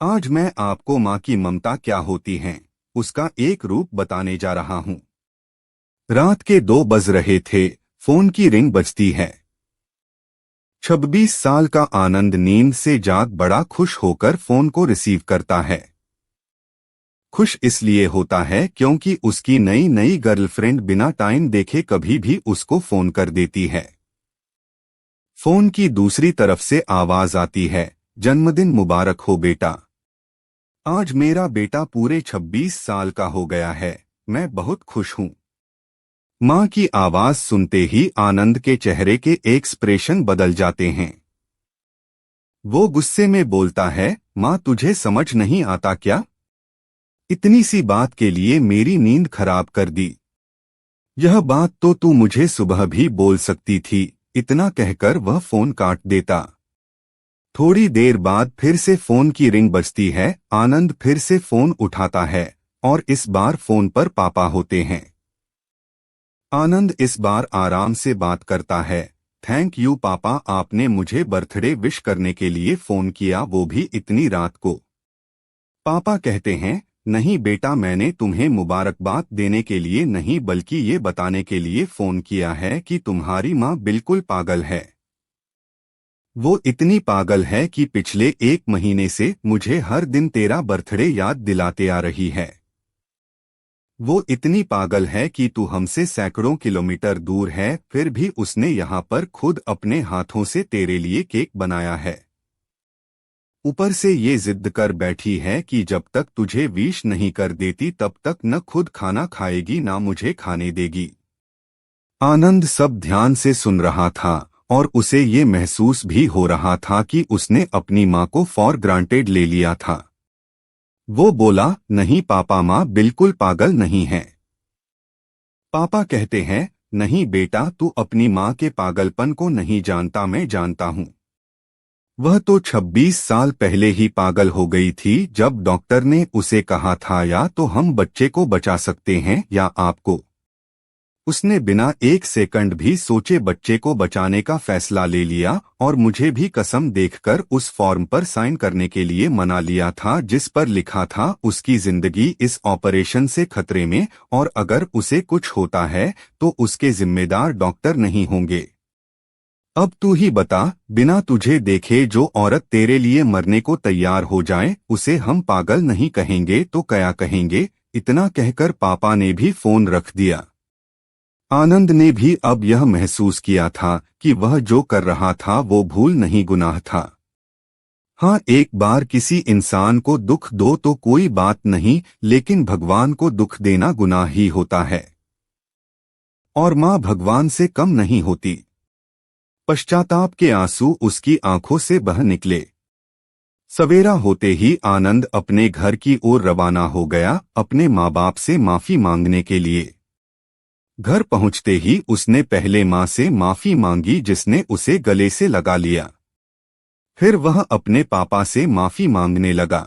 आज मैं आपको माँ की ममता क्या होती है उसका एक रूप बताने जा रहा हूँ। रात के 2 बज रहे थे, फोन की रिंग बजती है। 26 साल का आनंद नींद से जाग बड़ा खुश होकर फोन को रिसीव करता है। खुश इसलिए होता है क्योंकि उसकी नई नई गर्लफ्रेंड बिना टाइम देखे कभी भी उसको फोन कर देती है। फोन की दूसरी तरफ से आवाज आती है, जन्मदिन मुबारक हो बेटा। आज मेरा बेटा पूरे 26 साल का हो गया है, मैं बहुत खुश हूँ। माँ की आवाज सुनते ही आनंद के चेहरे के एक्सप्रेशन बदल जाते हैं। वो गुस्से में बोलता है, माँ तुझे समझ नहीं आता क्या? इतनी सी बात के लिए मेरी नींद खराब कर दी। यह बात तो तू मुझे सुबह भी बोल सकती थी। इतना कहकर वह फोन काट देता। थोड़ी देर बाद फिर से फोन की रिंग बजती है। आनंद फिर से फोन उठाता है और इस बार फोन पर पापा होते हैं। आनंद इस बार आराम से बात करता है। थैंक यू पापा, आपने मुझे बर्थडे विश करने के लिए फोन किया, वो भी इतनी रात को। पापा कहते हैं, नहीं बेटा, मैंने तुम्हें मुबारकबाद देने के लिए नहीं बल्कि ये बताने के लिए फोन किया है कि तुम्हारी माँ बिल्कुल पागल है। वो इतनी पागल है कि पिछले 1 महीने से मुझे हर दिन तेरा बर्थडे याद दिलाते आ रही है। वो इतनी पागल है कि तू हमसे सैकड़ों किलोमीटर दूर है, फिर भी उसने यहाँ पर खुद अपने हाथों से तेरे लिए केक बनाया है। ऊपर से ये जिद कर बैठी है कि जब तक तुझे विश नहीं कर देती तब तक न खुद खाना खाएगी ना मुझे खाने देगी। आनंद सब ध्यान से सुन रहा था और उसे ये महसूस भी हो रहा था कि उसने अपनी माँ को फॉर ग्रांटेड ले लिया था। वो बोला, नहीं पापा, माँ बिल्कुल पागल नहीं है। पापा कहते हैं, नहीं बेटा, तू अपनी माँ के पागलपन को नहीं जानता, मैं जानता हूँ। वह तो 26 साल पहले ही पागल हो गई थी जब डॉक्टर ने उसे कहा था या तो हम बच्चे को बचा सकते हैं या आपको। उसने बिना 1 सेकंड भी सोचे बच्चे को बचाने का फैसला ले लिया और मुझे भी कसम देखकर उस फॉर्म पर साइन करने के लिए मना लिया था जिस पर लिखा था उसकी जिंदगी इस ऑपरेशन से खतरे में और अगर उसे कुछ होता है तो उसके जिम्मेदार डॉक्टर नहीं होंगे। अब तू ही बता, बिना तुझे देखे जो औरत तेरे लिए मरने को तैयार हो जाए उसे हम पागल नहीं कहेंगे तो क्या कहेंगे? इतना कहकर पापा ने भी फोन रख दिया। आनंद ने भी अब यह महसूस किया था कि वह जो कर रहा था वो भूल नहीं गुनाह था। हाँ, एक बार किसी इंसान को दुख दो तो कोई बात नहीं, लेकिन भगवान को दुख देना गुनाह ही होता है। और माँ भगवान से कम नहीं होती। पश्चाताप के आंसू उसकी आंखों से बह निकले। सवेरा होते ही आनंद अपने घर की ओर रवाना हो गया, अपने माँ बाप से माफी मांगने के लिए। घर पहुंचते ही उसने पहले माँ से माफी मांगी जिसने उसे गले से लगा लिया। फिर वह अपने पापा से माफी मांगने लगा।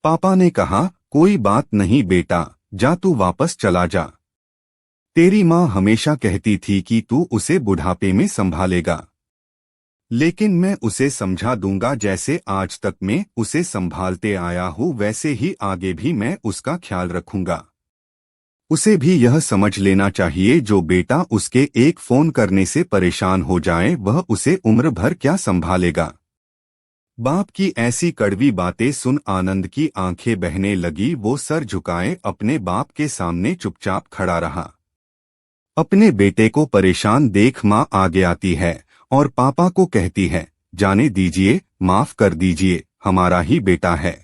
पापा ने कहा, कोई बात नहीं बेटा, जा तू वापस चला जा। तेरी माँ हमेशा कहती थी कि तू उसे बुढ़ापे में संभालेगा, लेकिन मैं उसे समझा दूंगा जैसे आज तक मैं उसे संभालते आया हूँ वैसे ही आगे भी मैं उसका ख्याल रखूंगा। उसे भी यह समझ लेना चाहिए जो बेटा उसके एक फोन करने से परेशान हो जाए वह उसे उम्र भर क्या संभालेगा। बाप की ऐसी कड़वी बातें सुन आनंद की आंखें बहने लगी। वो सर झुकाए अपने बाप के सामने चुपचाप खड़ा रहा। अपने बेटे को परेशान देख माँ आगे आती है और पापा को कहती है, जाने दीजिए, माफ कर दीजिए, हमारा ही बेटा है।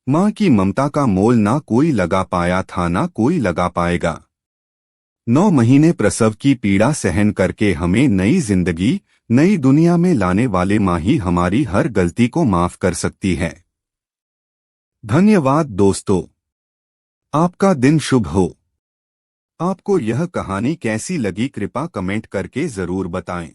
माँ की ममता का मोल ना कोई लगा पाया था ना कोई लगा पाएगा। 9 महीने प्रसव की पीड़ा सहन करके हमें नई जिंदगी, नई दुनिया में लाने वाले माँ ही हमारी हर गलती को माफ कर सकती है। धन्यवाद दोस्तों। आपका दिन शुभ हो। आपको यह कहानी कैसी लगी कृपया कमेंट करके जरूर बताएं।